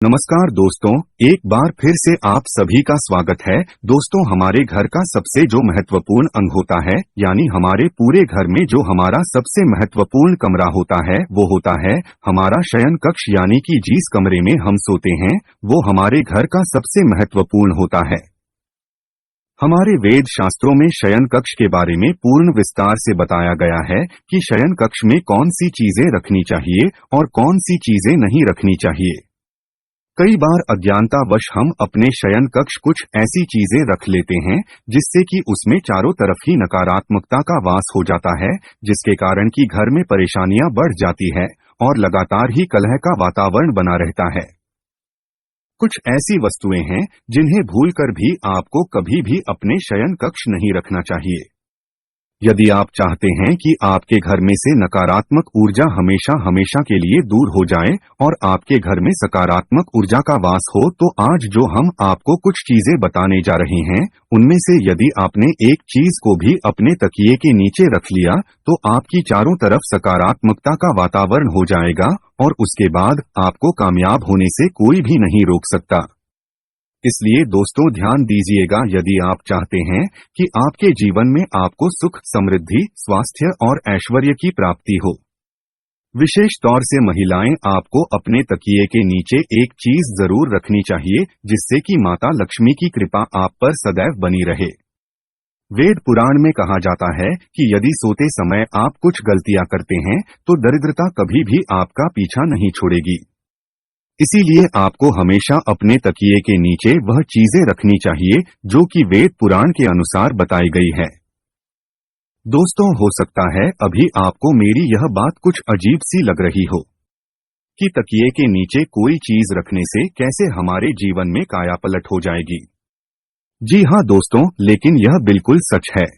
नमस्कार दोस्तों, एक बार फिर से आप सभी का स्वागत है। दोस्तों, हमारे घर का सबसे जो महत्वपूर्ण अंग होता है, यानी हमारे पूरे घर में जो हमारा सबसे महत्वपूर्ण कमरा होता है, वो होता है हमारा शयन कक्ष, यानी कि जिस कमरे में हम सोते हैं, वो हमारे घर का सबसे महत्वपूर्ण होता है। हमारे वेद शास्त्रों में शयन कक्ष के बारे में पूर्ण विस्तार से बताया गया है कि शयन कक्ष में कौन सी चीजें रखनी चाहिए और कौन सी चीजें नहीं रखनी चाहिए। कई बार अज्ञानतावश हम अपने शयन कक्ष कुछ ऐसी चीजें रख लेते हैं जिससे कि उसमें चारों तरफ ही नकारात्मकता का वास हो जाता है, जिसके कारण कि घर में परेशानियां बढ़ जाती है और लगातार ही कलह का वातावरण बना रहता है। कुछ ऐसी वस्तुएं हैं जिन्हें भूलकर भी आपको कभी भी अपने शयन कक्ष नहीं रखना चाहिए। यदि आप चाहते हैं कि आपके घर में से नकारात्मक ऊर्जा हमेशा हमेशा के लिए दूर हो जाए और आपके घर में सकारात्मक ऊर्जा का वास हो, तो आज जो हम आपको कुछ चीजें बताने जा रहे हैं, उनमें से यदि आपने एक चीज को भी अपने तकिए के नीचे रख लिया तो आपकी चारों तरफ सकारात्मकता का वातावरण हो जाएगा और उसके बाद आपको कामयाब होने से कोई भी नहीं रोक सकता। इसलिए दोस्तों, ध्यान दीजिएगा, यदि आप चाहते हैं कि आपके जीवन में आपको सुख, समृद्धि, स्वास्थ्य और ऐश्वर्य की प्राप्ति हो, विशेष तौर से महिलाएं, आपको अपने तकिए के नीचे एक चीज जरूर रखनी चाहिए जिससे कि माता लक्ष्मी की कृपा आप पर सदैव बनी रहे। वेद पुराण में कहा जाता है कि यदि सोते समय आप कुछ गलतियां करते हैं तो दरिद्रता कभी भी आपका पीछा नहीं छोड़ेगी। इसीलिए आपको हमेशा अपने तकिए के नीचे वह चीजें रखनी चाहिए जो कि वेद पुराण के अनुसार बताई गई है। दोस्तों, हो सकता है अभी आपको मेरी यह बात कुछ अजीब सी लग रही हो कि तकिए के नीचे कोई चीज रखने से कैसे हमारे जीवन में कायापलट हो जाएगी। जी हाँ दोस्तों, लेकिन यह बिल्कुल सच है।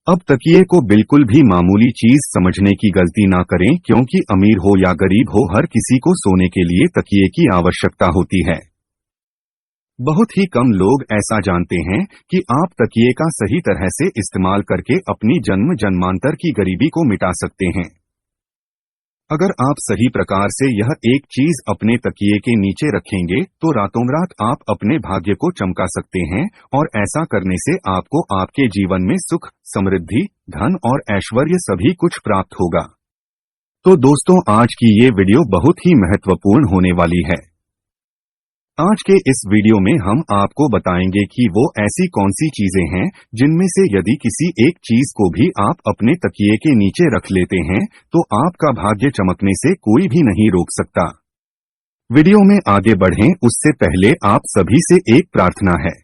अब तकिए को बिल्कुल भी मामूली चीज समझने की गलती ना करें, क्योंकि अमीर हो या गरीब हो, हर किसी को सोने के लिए तकिए की आवश्यकता होती है। बहुत ही कम लोग ऐसा जानते हैं कि आप तकिए का सही तरह से इस्तेमाल करके अपनी जन्म जन्मांतर की गरीबी को मिटा सकते हैं। अगर आप सही प्रकार से यह एक चीज अपने तकिए के नीचे रखेंगे तो रातों रात आप अपने भाग्य को चमका सकते हैं और ऐसा करने से आपको आपके जीवन में सुख, समृद्धि, धन और ऐश्वर्य सभी कुछ प्राप्त होगा। तो दोस्तों, आज की ये वीडियो बहुत ही महत्वपूर्ण होने वाली है। आज के इस वीडियो में हम आपको बताएंगे कि वो ऐसी कौन सी चीजें हैं जिनमें से यदि किसी एक चीज को भी आप अपने तकिए के नीचे रख लेते हैं तो आपका भाग्य चमकने से कोई भी नहीं रोक सकता। वीडियो में आगे बढ़ें उससे पहले आप सभी से एक प्रार्थना है।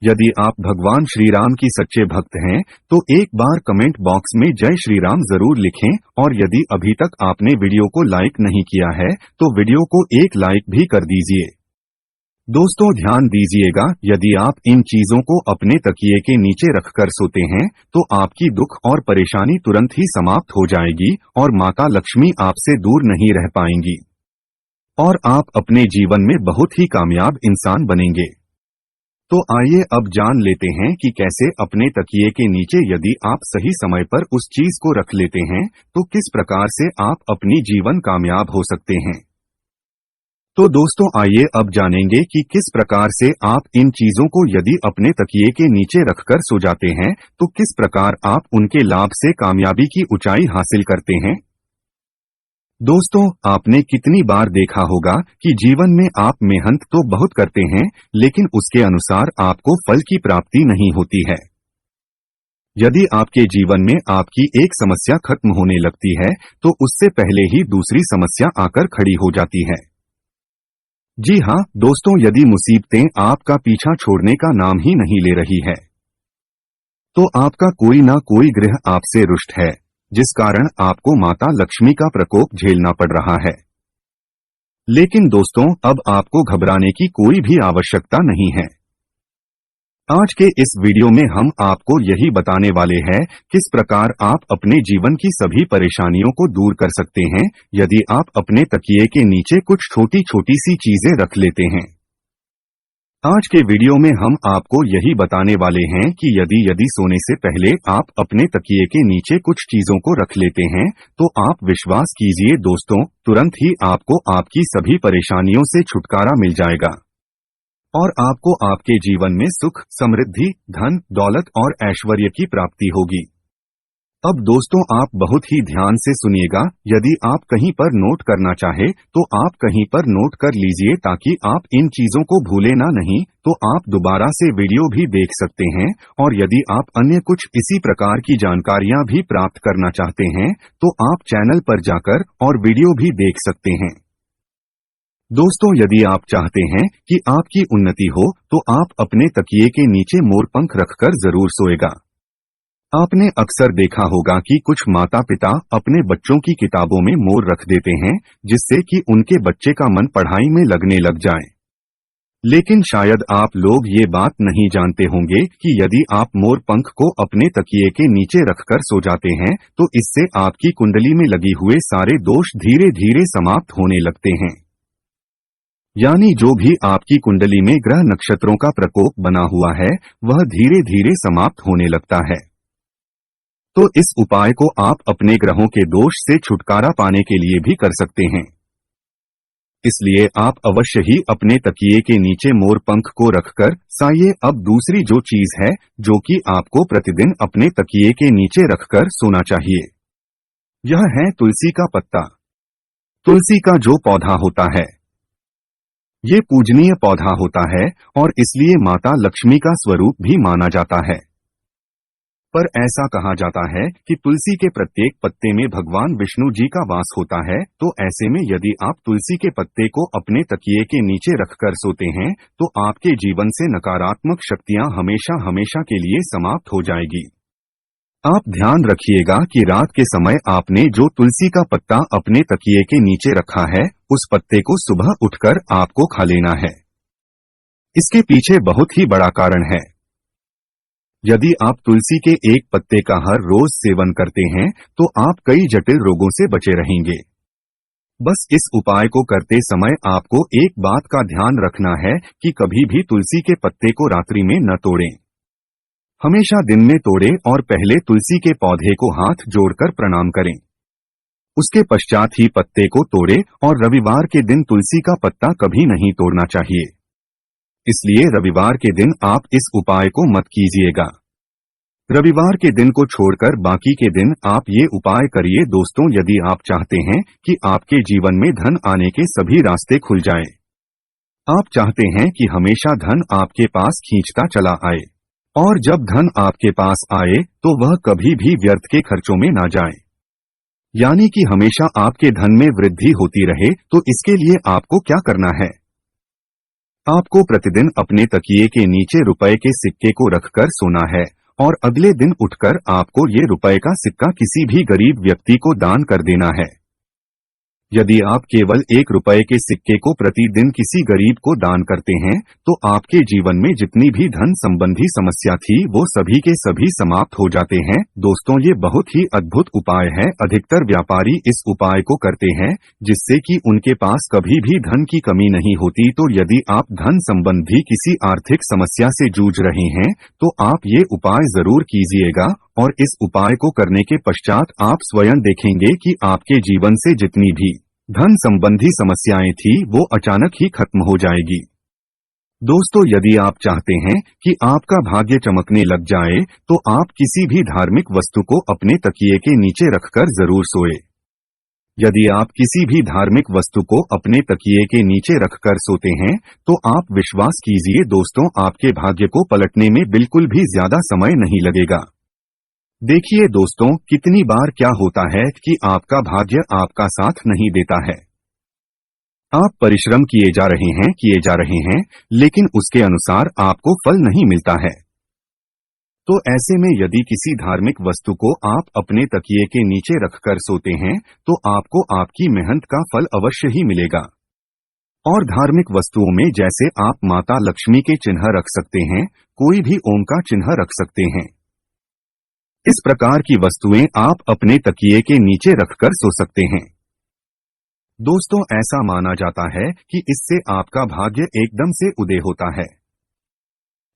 यदि आप भगवान श्री राम की सच्चे भक्त हैं तो एक बार कमेंट बॉक्स में जय श्री राम जरूर लिखें, और यदि अभी तक आपने वीडियो को लाइक नहीं किया है तो वीडियो को एक लाइक भी कर दीजिए। दोस्तों, ध्यान दीजिएगा, यदि आप इन चीजों को अपने तकिए के नीचे रखकर सोते हैं तो आपकी दुख और परेशानी तुरंत ही समाप्त हो जाएगी और माता लक्ष्मी आपसे दूर नहीं रह पाएंगी और आप अपने जीवन में बहुत ही कामयाब इंसान बनेंगे। तो आइए अब जान लेते हैं कि कैसे अपने तकिए के नीचे यदि आप सही समय पर उस चीज को रख लेते हैं तो किस प्रकार से आप अपनी जीवन कामयाब हो सकते हैं। तो दोस्तों, आइए अब जानेंगे कि किस प्रकार से आप इन चीजों को यदि अपने तकिए के नीचे रखकर सो जाते हैं तो किस प्रकार आप उनके लाभ से कामयाबी की ऊंचाई हासिल करते हैं। दोस्तों, आपने कितनी बार देखा होगा कि जीवन में आप मेहनत तो बहुत करते हैं लेकिन उसके अनुसार आपको फल की प्राप्ति नहीं होती है। यदि आपके जीवन में आपकी एक समस्या खत्म होने लगती है तो उससे पहले ही दूसरी समस्या आकर खड़ी हो जाती है। जी हाँ दोस्तों, यदि मुसीबतें आपका पीछा छोड़ने का नाम ही नहीं ले रही है तो आपका कोई ना कोई ग्रह आपसे रुष्ट है, जिस कारण आपको माता लक्ष्मी का प्रकोप झेलना पड़ रहा है। लेकिन दोस्तों, अब आपको घबराने की कोई भी आवश्यकता नहीं है। आज के इस वीडियो में हम आपको यही बताने वाले हैं किस प्रकार आप अपने जीवन की सभी परेशानियों को दूर कर सकते हैं यदि आप अपने तकिए के नीचे कुछ छोटी छोटी सी चीजें रख लेते हैं। आज के वीडियो में हम आपको यही बताने वाले हैं कि यदि सोने से पहले आप अपने तकिए के नीचे कुछ चीजों को रख लेते हैं तो आप विश्वास कीजिए दोस्तों, तुरंत ही आपको आपकी सभी परेशानियों से छुटकारा मिल जाएगा और आपको आपके जीवन में सुख, समृद्धि, धन, दौलत और ऐश्वर्य की प्राप्ति होगी। अब दोस्तों आप बहुत ही ध्यान से सुनिएगा। यदि आप कहीं पर नोट करना चाहे तो आप कहीं पर नोट कर लीजिए ताकि आप इन चीजों को भूले ना, नहीं तो आप दोबारा से वीडियो भी देख सकते हैं। और यदि आप अन्य कुछ इसी प्रकार की जानकारियां भी प्राप्त करना चाहते हैं तो आप चैनल पर जाकर और वीडियो भी देख सकते हैं। दोस्तों यदि आप चाहते हैं कि आपकी उन्नति हो तो आप अपने तकिए के नीचे मोरपंख रखकर जरूर सोएगा। आपने अक्सर देखा होगा कि कुछ माता पिता अपने बच्चों की किताबों में मोर रख देते हैं जिससे कि उनके बच्चे का मन पढ़ाई में लगने लग जाए। लेकिन शायद आप लोग ये बात नहीं जानते होंगे कि यदि आप मोर पंख को अपने तकिए के नीचे रखकर सो जाते हैं तो इससे आपकी कुंडली में लगी हुए सारे दोष धीरे धीरे समाप्त होने लगते हैं। यानी जो भी आपकी कुंडली में ग्रह नक्षत्रों का प्रकोप बना हुआ है वह धीरे धीरे समाप्त होने लगता है। तो इस उपाय को आप अपने ग्रहों के दोष से छुटकारा पाने के लिए भी कर सकते हैं। इसलिए आप अवश्य ही अपने तकिए के नीचे मोर पंख को रखकर साइए। अब दूसरी जो चीज है जो कि आपको प्रतिदिन अपने तकिए के नीचे रखकर सोना चाहिए, यह है तुलसी का पत्ता। तुलसी का जो पौधा होता है ये पूजनीय पौधा होता है और इसलिए माता लक्ष्मी का स्वरूप भी माना जाता है। पर ऐसा कहा जाता है कि तुलसी के प्रत्येक पत्ते में भगवान विष्णु जी का वास होता है। तो ऐसे में यदि आप तुलसी के पत्ते को अपने तकिए के नीचे रखकर सोते हैं तो आपके जीवन से नकारात्मक शक्तियां हमेशा हमेशा के लिए समाप्त हो जाएगी। आप ध्यान रखिएगा कि रात के समय आपने जो तुलसी का पत्ता अपने तकिए के नीचे रखा है उस पत्ते को सुबह उठकर आपको खा लेना है। इसके पीछे बहुत ही बड़ा कारण है। यदि आप तुलसी के एक पत्ते का हर रोज सेवन करते हैं तो आप कई जटिल रोगों से बचे रहेंगे। बस इस उपाय को करते समय आपको एक बात का ध्यान रखना है कि कभी भी तुलसी के पत्ते को रात्रि में न तोड़ें। हमेशा दिन में तोड़ें और पहले तुलसी के पौधे को हाथ जोड़कर प्रणाम करें। उसके पश्चात ही पत्ते को तोड़ें और रविवार के दिन तुलसी का पत्ता कभी नहीं तोड़ना चाहिए। इसलिए रविवार के दिन आप इस उपाय को मत कीजिएगा। रविवार के दिन को छोड़कर बाकी के दिन आप ये उपाय करिए। दोस्तों यदि आप चाहते हैं कि आपके जीवन में धन आने के सभी रास्ते खुल जाएं, आप चाहते हैं कि हमेशा धन आपके पास खींचता चला आए और जब धन आपके पास आए तो वह कभी भी व्यर्थ के खर्चों में ना जाए, यानी कि हमेशा आपके धन में वृद्धि होती रहे, तो इसके लिए आपको क्या करना है? आपको प्रतिदिन अपने तकिए के नीचे रुपए के सिक्के को रखकर सोना है और अगले दिन उठकर आपको ये रुपए का सिक्का किसी भी गरीब व्यक्ति को दान कर देना है। यदि आप केवल 1 रुपए के सिक्के को प्रतिदिन किसी गरीब को दान करते हैं तो आपके जीवन में जितनी भी धन संबंधी समस्या थी वो सभी के सभी समाप्त हो जाते हैं। दोस्तों ये बहुत ही अद्भुत उपाय है। अधिकतर व्यापारी इस उपाय को करते हैं जिससे कि उनके पास कभी भी धन की कमी नहीं होती। तो यदि आप धन संबंधी किसी आर्थिक समस्या से जूझ रहे हैं तो आप ये उपाय जरूर कीजिएगा और इस उपाय को करने के पश्चात आप स्वयं देखेंगे कि आपके जीवन से जितनी भी धन संबंधी समस्याएं थी वो अचानक ही खत्म हो जाएगी। दोस्तों यदि आप चाहते हैं कि आपका भाग्य चमकने लग जाए तो आप किसी भी धार्मिक वस्तु को अपने तकिए के नीचे रखकर जरूर सोए। यदि आप किसी भी धार्मिक वस्तु को अपने तकिए के नीचे रखकर सोते हैं तो आप विश्वास कीजिए दोस्तों आपके भाग्य को पलटने में बिल्कुल भी ज्यादा समय नहीं लगेगा। देखिए दोस्तों कितनी बार क्या होता है कि आपका भाग्य आपका साथ नहीं देता है। आप परिश्रम किए जा रहे हैं लेकिन उसके अनुसार आपको फल नहीं मिलता है। तो ऐसे में यदि किसी धार्मिक वस्तु को आप अपने तकिए के नीचे रखकर सोते हैं तो आपको आपकी मेहनत का फल अवश्य ही मिलेगा। और धार्मिक वस्तुओं में जैसे आप माता लक्ष्मी के चिन्ह रख सकते हैं, कोई भी ओम का चिन्ह रख सकते हैं। इस प्रकार की वस्तुएं आप अपने तकिए के नीचे रखकर सो सकते हैं। दोस्तों ऐसा माना जाता है कि इससे आपका भाग्य एकदम से उदय होता है।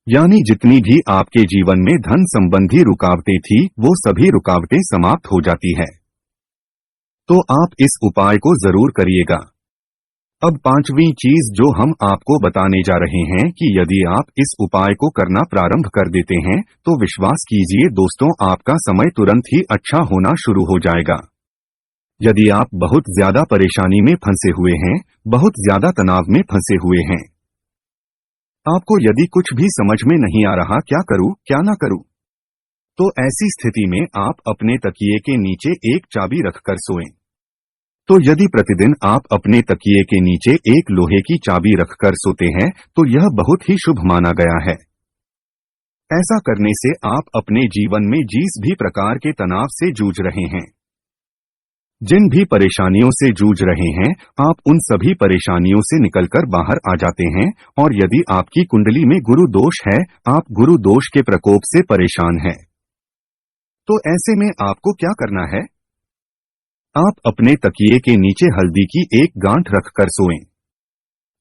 यानी जितनी भी आपके जीवन में धन संबंधी रुकावटें थी वो सभी रुकावटें समाप्त हो जाती है। तो आप इस उपाय को जरूर करिएगा। अब पांचवी चीज जो हम आपको बताने जा रहे हैं कि यदि आप इस उपाय को करना प्रारंभ कर देते हैं तो विश्वास कीजिए दोस्तों, आपका समय तुरंत ही अच्छा होना शुरू हो जाएगा। यदि आप बहुत ज्यादा परेशानी में फंसे हुए हैं, बहुत ज्यादा तनाव में फंसे हुए हैं, आपको यदि कुछ भी समझ में नहीं आ रहा क्या करूं क्या ना करूं, तो ऐसी स्थिति में आप अपने तकिए के नीचे एक चाबी रखकर सोएं। तो यदि प्रतिदिन आप अपने तकिए के नीचे एक लोहे की चाबी रखकर सोते हैं तो यह बहुत ही शुभ माना गया है। ऐसा करने से आप अपने जीवन में जिस भी प्रकार के तनाव से जूझ रहे हैं, जिन भी परेशानियों से जूझ रहे हैं, आप उन सभी परेशानियों से निकलकर बाहर आ जाते हैं। और यदि आपकी कुंडली में गुरु दोष है, आप गुरु दोष के प्रकोप से परेशान हैं, तो ऐसे में आपको क्या करना है? आप अपने तकिए के नीचे हल्दी की एक गांठ रखकर सोएं।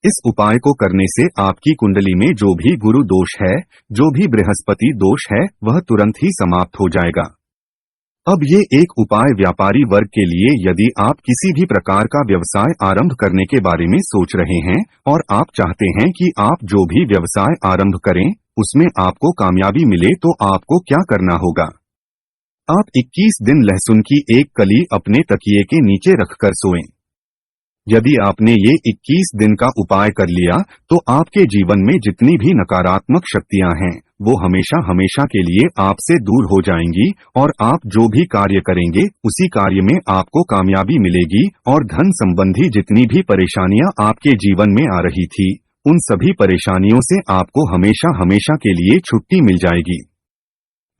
इस उपाय को करने से आपकी कुंडली में जो भी गुरु दोष है, जो भी बृहस्पति दोष है, वह तुरंत ही समाप्त हो जाएगा। अब ये एक उपाय व्यापारी वर्ग के लिए, यदि आप किसी भी प्रकार का व्यवसाय आरंभ करने के बारे में सोच रहे हैं और आप चाहते हैं कि आप जो भी व्यवसाय आरंभ करें उसमें आपको कामयाबी मिले, तो आपको क्या करना होगा? आप 21 दिन लहसुन की एक कली अपने तकिए के नीचे रखकर सोएं। यदि आपने ये 21 दिन का उपाय कर लिया तो आपके जीवन में जितनी भी नकारात्मक शक्तियां हैं वो हमेशा हमेशा के लिए आपसे दूर हो जाएंगी और आप जो भी कार्य करेंगे उसी कार्य में आपको कामयाबी मिलेगी और धन संबंधी जितनी भी परेशानियां आपके जीवन में आ रही थी उन सभी परेशानियों से आपको हमेशा हमेशा के लिए छुट्टी मिल जाएगी।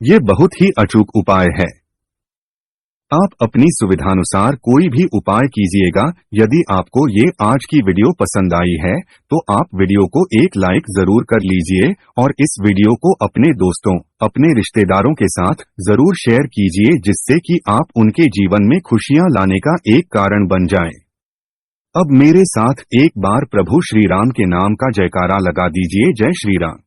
ये बहुत ही अचूक उपाय है। आप अपनी सुविधानुसार कोई भी उपाय कीजिएगा। यदि आपको ये आज की वीडियो पसंद आई है तो आप वीडियो को एक लाइक जरूर कर लीजिए और इस वीडियो को अपने दोस्तों, अपने रिश्तेदारों के साथ जरूर शेयर कीजिए, जिससे कि आप उनके जीवन में खुशियां लाने का एक कारण बन जाएं। अब मेरे साथ एक बार प्रभु श्री राम के नाम का जयकारा लगा दीजिए। जय श्री राम।